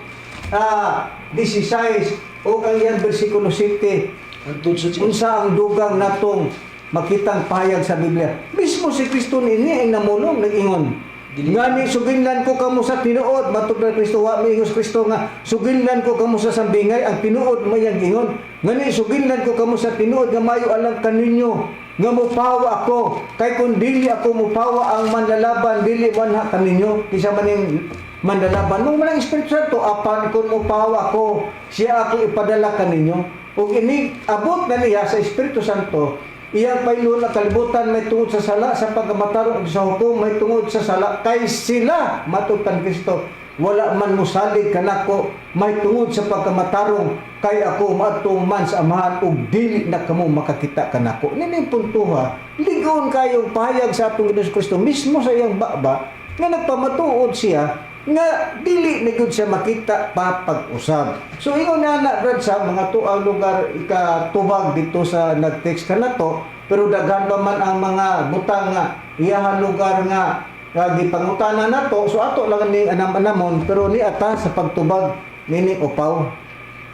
16 o ang iyang versikulo 7 Hantod sa unsa ang dugang natong makitang payag sa Biblia. Mismo si Kristo ini ang namulong nag-ingon. Ngani suginlan ko kamo sa tinuod matud na Kristo wa miingos Kristo nga suginlan ko kamo sa sambingay ang tinuod mo yang gingon. Ngani suginlan ko kamo sa tinuod nga mayo alang kaninyo nga mupawa ako kay kun dili ako mupawa ang manlalaban dili man ha kaninyo kisa maning manlalaban mo man ang Espiritu Santo apan kun mupawa ako siya ako ipadala kaninyo ug ini abot na niya sa Espiritu Santo iyang paylo na kalibutan may tungod sa sala sa pagkamatarong sa hukom may tungod sa sala kay sila matutan Kristo wala man musalig kanako may tungod sa pagkamatarong kay ako maadtong man sa amahan ug dili na kamo makakita kanako nini puntuha ligon kayong pahayag sa atong Ginoong Kristo mismo sa iyang baba nga nagpamatuod siya nga dili na gyud siya makita pa pag-usab. So ingon na Brad sa mga tuang lugar ikatubag dito sa nag-text kanato pero daghan pa man ang mga butang nga iyahan lugar nga gipangutana nato so ato lang ni anam-anamon pero ni ata sa pagtubag nini upaw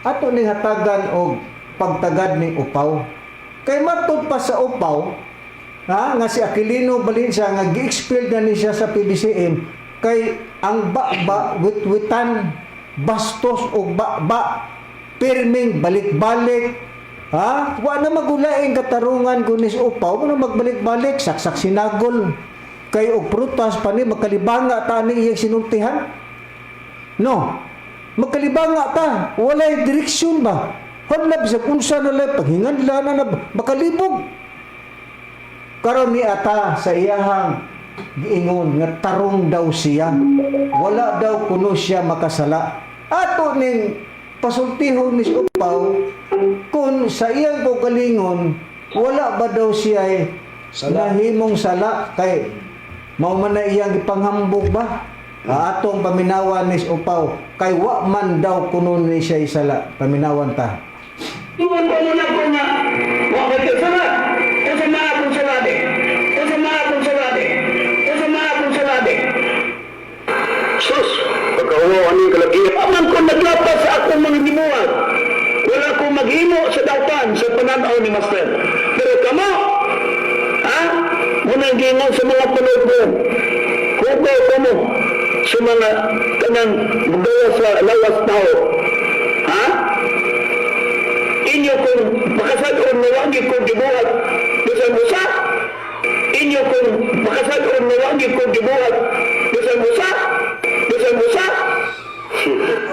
ato ning hatagan og pagtagad ni upaw kay matud pa sa upaw nga si Aquilino Valencia nga gi-expel na ni siya sa PBCM kay ang witwitan bastos o ba pirming balik-balik. Ha? Wa na magulaing katarungan kunis upaw, wa na magbalik-balik, saksak sinagol. Kay og prutas pa ni makalibanga ta ni iyang sinultihan. No. Makalibanga ta, walay direksyon ba? Hadlab sa unsa na lay paghingan nila na makalibog. Karon ni ata sa iyahang giingon nga tarong daw siya. Wala daw kuno siya makasala. Ato ning pasultihon ni upaw kung sa iyang kaugalingon wala ba daw siya nahimong sala kay mao man na iyang ipanghambog ba? Atong paminawan ni upaw kay wa man daw kuno ni siya sala. Paminawan ta. Tuwan ko muna ko nga, wa ka salat. O sa mga akong salade. O sa mga akong salade. O sa mga akong salade. Sus, pagkawa aning kalagihan. Aman ko naglapas sa akong mga gibuhat. Wala ko maghimo sa dautan sa pananaw ni Master. Pero kamo, ha? Munang gingon sa mga panood mo. Kugaw ko mo sa mga kanang magawa sa lawas tao. Ha? Inyo kung makasagod na wagi kong gibuhat bisan musa. Inyo kung makasagod na wagi kong gibuhat bisan musa. Bisan musa.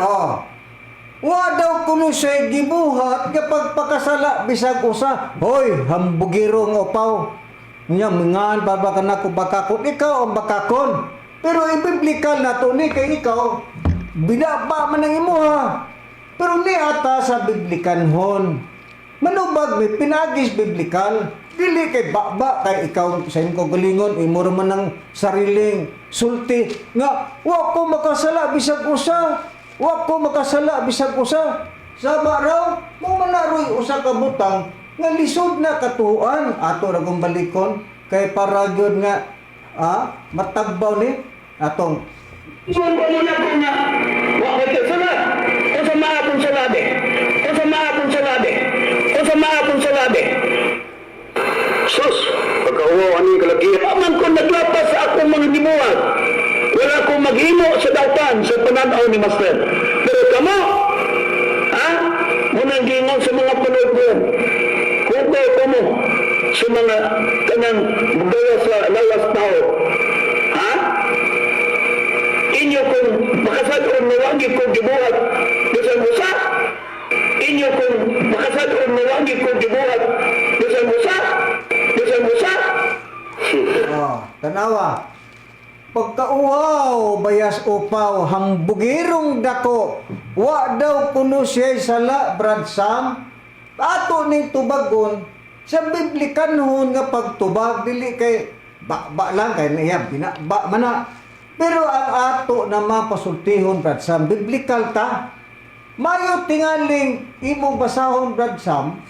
Oh. Wa daw kuno siya gibuhat kapag pakasala bisag usa. Hoy, hambugiro nga upaw. Nya mingan ba ka nako bakakon ikaw ang bakakon. Pero ibiblikal na to ni kay ikaw binaba man ang imuha. Pero ni ata sa biblikanhon. Manubag may pinagis biblikal. Dili kay baba kay ikaw sa imong kaugalingon imo ra man ang sariling sulti nga wa ko makasala bisag usa. Wa ko makasala bisag usa. Sama raw mo manaroy usa ka butang nga lisod na katuan ato ra kong balikon kay para gyud nga matagbaw ni atong Tuwan ko muna ko nga, wa ka salat. O sa mga akong salade. O sa mga akong salade. O sa mga akong salade. Sus, pagkawa aning kalagihan. Aman ko naglapas sa akong mga gibuhat. Wala ko maghimo sa dautan sa pananaw ni Master. Pero kamo, ha? Munang gingon sa mga panood mo. Kugaw ko mo sa mga kanang magawa sa lawas tao. Ha? Inyo kung makasagod na wagi kong gibuhat bisan musa. Inyo kung makasagod na wagi kong gibuhat bisan musa. Bisan musa. tanawa. Pagkauwaw bayas upaw hambugirong dako. Wa daw kuno siya sala Brad Sam. Ato ning tubagon sa biblikanhon nga pagtubag dili kay ba lang kay niya binaba man na. Pero ang ato na mapasultihon Brad Sam biblikal ta. Mayo tingaling imong basahon Brad Sam.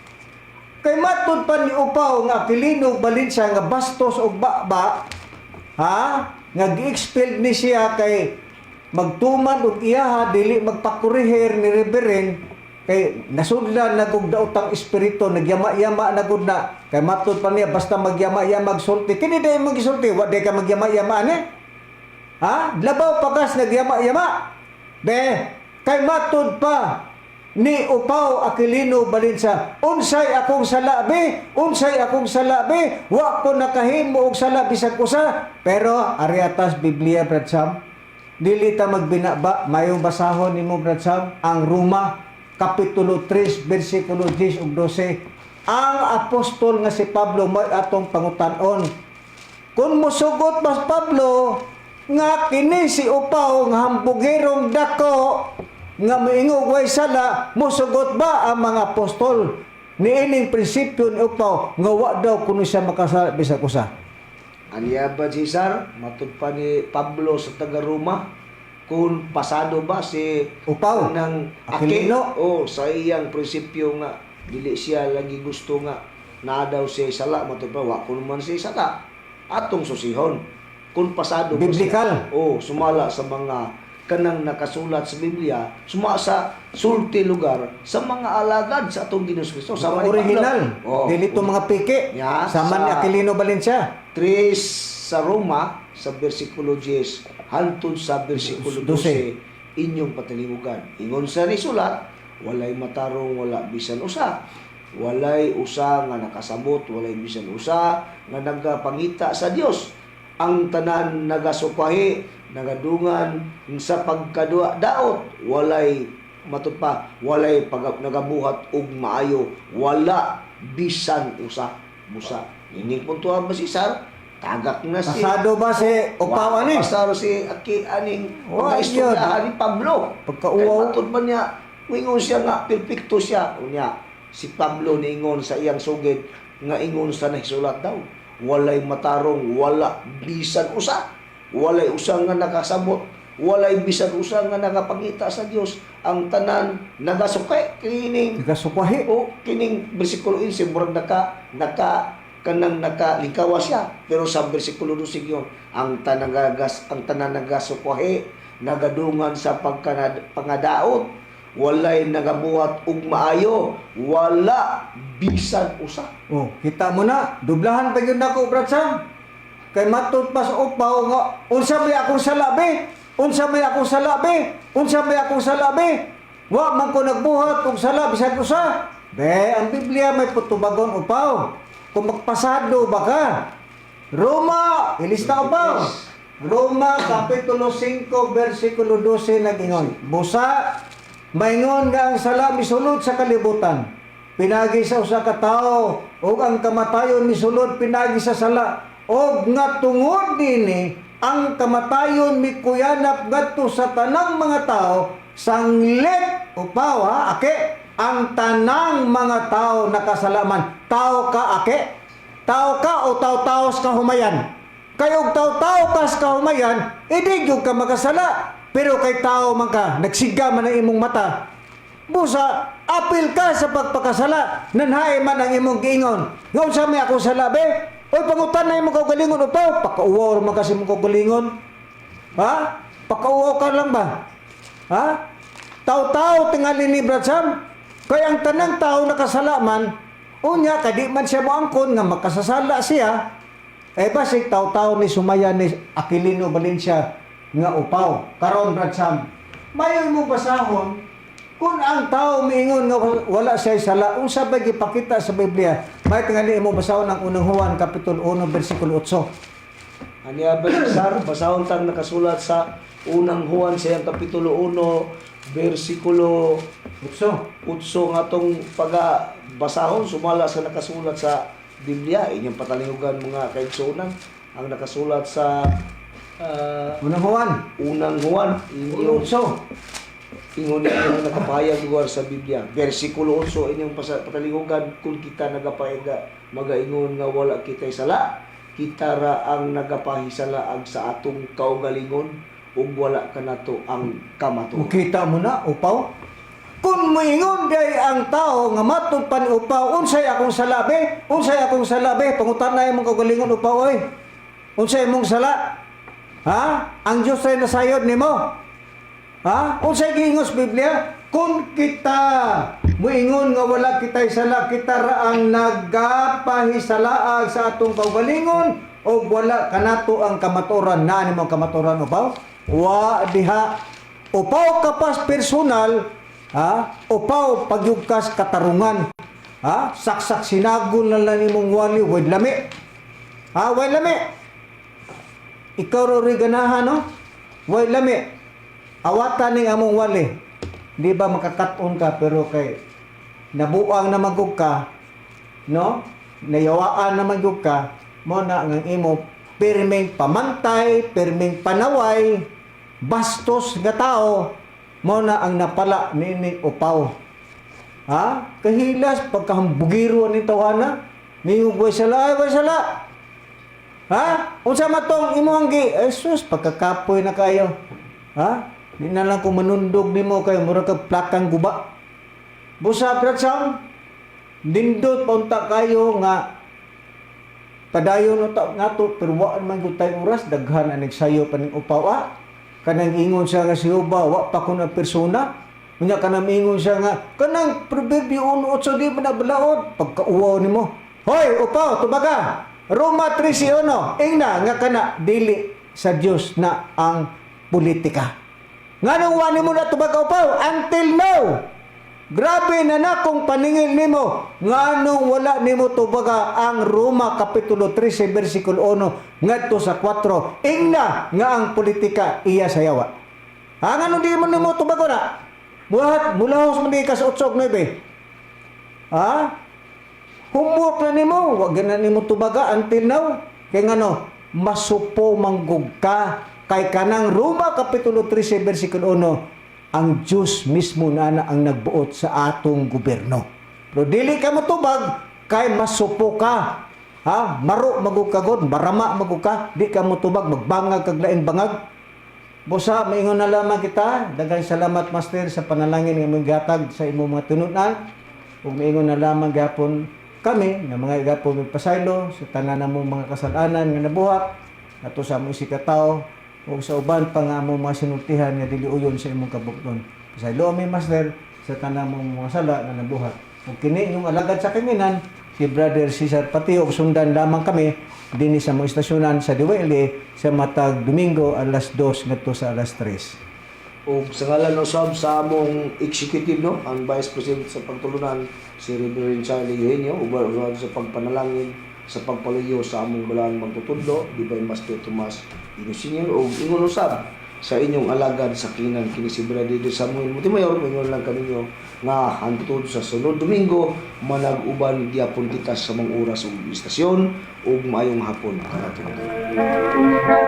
Kay matud pa ni upaw nga Aquilino Valencia nga bastos og baba. Ha? Nga gi-expelled ni siya kay magtuman og iyaha dili magpakurihir ni Reverend kay nasudlan na kog daotang espiritu nagyama-yama na gud na kay matud pa niya basta magyama-yama magsulti kini day magisulti wa day ka magyama-yama ani. Ha? Labaw pakas nagyama-yama. Be, kay matud pa ni upaw Aquilino Valencia unsay akong salabi wa ko nakahimo og sala bisag usa pero ariatas Biblia Brad Sam dili ta magbinaba mayong basahon nimo Brad Sam ang Roma kapitulo 3 bersikulo 10 ug 12 ang apostol nga si Pablo may atong pangutan-on kun mosugot mas Pablo nga kini si upaw nga hambugerong dako nga moingog way sala mosugot ba ang mga apostol niining prinsipyo ni upaw nga wa daw kuno siya makasala bisag usa. Aniya ba Cesar matud pa ni Pablo sa taga Roma kung pasado ba si Upaw ng Aquilino o sa iyang prinsipyo nga dili siya lagi gusto nga na daw siya sala matud pa wa kuno man siya sala atong susihon kung pasado biblikal o sumala sa mga kanang nakasulat sa Biblia suma sa sulti lugar sa mga alagad sa atong Ginoong Kristo sa original dili to mga piki sama ni Aquilino Valencia 3 sa Roma sa bersikulo 10 hangtod sa bersikulo 12 inyong patalimugan. Ingon sa nisulat, walay matarong wala bisan usa. Walay usa nga nakasabot, walay bisan usa nga nagapangita sa Dios. Ang tanan nagasukwahi, nagadungan sa pagkadua daot, walay matod pa, walay nagabuhat og maayo, wala bisan usa musa. Ining puntuhan ba si Sar? Tagak na si Pasado ba si upaw ani? Pasado si aning Wa, mga istoryahan ni Pablo. Pagkauwaw. Kaya matod ba niya, ingon siya nga, perfecto siya. Unya, si Pablo niingon sa iyang sugid, nga ingon sa nahisulat daw. Walay matarong, wala bisan usa. Walay usa nga nakasabot, walay bisan usa nga nakapangita sa Dios. Ang tanan nagasukay kining Nagasukwahi. o kining bersikulo 11 murag kanang nakalingkawas siya, pero sa bersikulo 12 yun, ang tanan nagasukwahi, nagadungan sa pangadaot, walay nagabuhat og maayo, wala bisan usa. Oh, kita mo na, dublahan pa yun ako, Brad Sam. Kay matod pa sa upaw nga, unsa may akong salabi? Unsa may akong salabi? Unsa may akong salabi? Wa man ko nagbuhat og sala bisan usa. Be, ang Biblia may putubagon upaw. Kung magpasado ba ka? Roma, ilista upaw. Roma, Kapitulo 5, versikulo 12, nag-ingon. Busa, maingon nga ang sala misulod sa kalibutan. Pinagi sa usa ka tawo, ug ang kamatayon misulod pinagi sa sala. Og nga tungod dinhi, ang kamatayon mikuyanap ngadto sa tanang mga tao, sanglit upaw ha, ake, ang tanang mga tao nakasalaman. Tao ka ake? Tao ka o tao-taos ka humayan? Kayong tao-tao kas ka humayan, idigyog ka makasala. Pero kay tao man ka, nagsiga man ang imong mata. Busa, apil ka sa pagpakasala. Nanhae man ang imong giingon. Ngayon sa may akong salabi, oy pangutan na imong kaugalingon upaw. Pakauwaw man kasi imong kaugalingon. Ha? Pakauwaw ka lang ba? Ha? Tao-tao tingali ni Brad Sam. Kaya ang tanang tao nakasalaman, unya, kadi man siya moangkon nga makasasala siya, basig tao-tao ni sumaya ni Aquilino Valencia nga upaw. Karon Brad Sam, mayon mo basahon, kung ang tao miingon nga wala siya sala, unsa ba gipakita sa Biblia? May tingali mo basahon ang unang Juan, Kapitulo 1, versikulo 8. Aniya ba Sar, basahon tang nakasulat sa unang Juan sa iyang Kapitulo 1, versikulo 8 nga tong basahon sumala sa nakasulat sa Biblia. Inyong patalingugan mga kaigsunan ang nakasulat sa Unang Juan, unang Juan, inyong 8. ingon niya nakapahayag lugar sa Biblia. Versikulo 8 inyong patalingugan, kung kita nagapahiga magaingon nga wala kitay sala, kita ra ang nagapahisalaag sa atong kaugalingon ug wala kanato ang kamato. Makita mo na, upaw. Kung moingon day ang tao nga matud pa ni upaw, unsay akong salabi? Unsay akong salabi? Pangutan na imong kaugalingon upaw oy. Unsay imong sala? Ha? Ang Dios ay nasayod nimo. Ha? Unsay giingos Biblia? Kung kita moingon nga wala kitay sala, kita ra ang nagapahisalaag sa atong kaugalingon o wala kanato ang kamaturan. Na nimong kamaturan upaw? Wa diha. Upaw kapas personal, ha? Upaw pagyugkas katarungan. Ha? Saksak sinagol na lang imong wali, way lami. Ha? Way lami. Ikaw ro ganahan, no? Way lami. Awatan ning among wali. Di ba makakaton ka pero kay nabuang na magug ka, no? Nayawaan na magug ka, mo na ang imo pirming pamantay, pirming panaway, bastos nga tao, mo na ang napala nining upaw. Ha? Kahilas pagkahambugiro ni tawana, niyong way sala, way sala. Ha? Unsa matong imong gi? Jesus, pagkakapoy na kayo. Ha? Di na lang kung manundog nimo kayo, mura ka plakang guba. Busa Brad Sam, dindot paunta kayo nga padayon uta nato pero wa man gyud tay oras daghan ang nagsayo pa ning upaw. Kanang ingon siya nga si Uba, wa pa kuno persona. Unya kanang ingon siya nga kanang proverbio 1:8 di ba nabalaod pagkauwaw nimo. Hoy upaw, tubaga. Roma 13:1. Ingna nga kana dili sa Dios na ang politika. Nganong wani mo na tubagaw pa until now. Grabe na na kung paningil nimo. Nganong wala nimo tubaga ang Roma Kapitulo 13 versikulo 1 ngadto sa 4. Ingna nga ang politika iya sayawa. Ha nganong di mo nimo tubago na? Buhat mulahos man di kas 8 9. Ha? Homework na nimo, wag na nimo tubaga until now. Kay ngano, masupo manggug ka kay kanang Roma Kapitulo 13 versikulo 1, ang Diyos mismo na ang nagbuot sa atong gobyerno. Pero dili ka mo tubag kay masupo ka. Ha? Maro magug kagod, barama magug ka, di ka mo tubag magbangag kag laing bangag. Busa maingon na lamang kita, daghang salamat master sa panalangin nga imong gatag sa imong mga tunod-an. Ug maingon na lamang gapon kami nga mga gapon pasaylo sa tanan namong mga kasalanan nga nabuhat ato sa among sikataw ug sa uban pa nga among mga sinultihan nga dili uyon sa imong kabukton. Pasaylo mi master sa tanan mong mga sala nga nabuhat. Ug kini inyong alagad sa kaminan si Brother Cesar Patio ug sundan lamang kami dinhi sa mga istasyonan sa Diwaili sa matag Domingo alas 2 ngadto sa alas 3. O sa ngalan ng sab sa among executive no, ang Vice President sa pagtulunan si Reverend Charlie Eugenio ubad sa pagpanalangin sa pagpaluyo sa among balaan magtutudlo Divine Master Tomas Ino Senior o ingon usab sa inyong alagad sa kinan kini si Brother Samuel Montemayor ingon lang kaninyo nga hantod sa sunod Domingo manag-uban gyapon kita sa mga oras ug istasyon ug maayong hapon kanaton.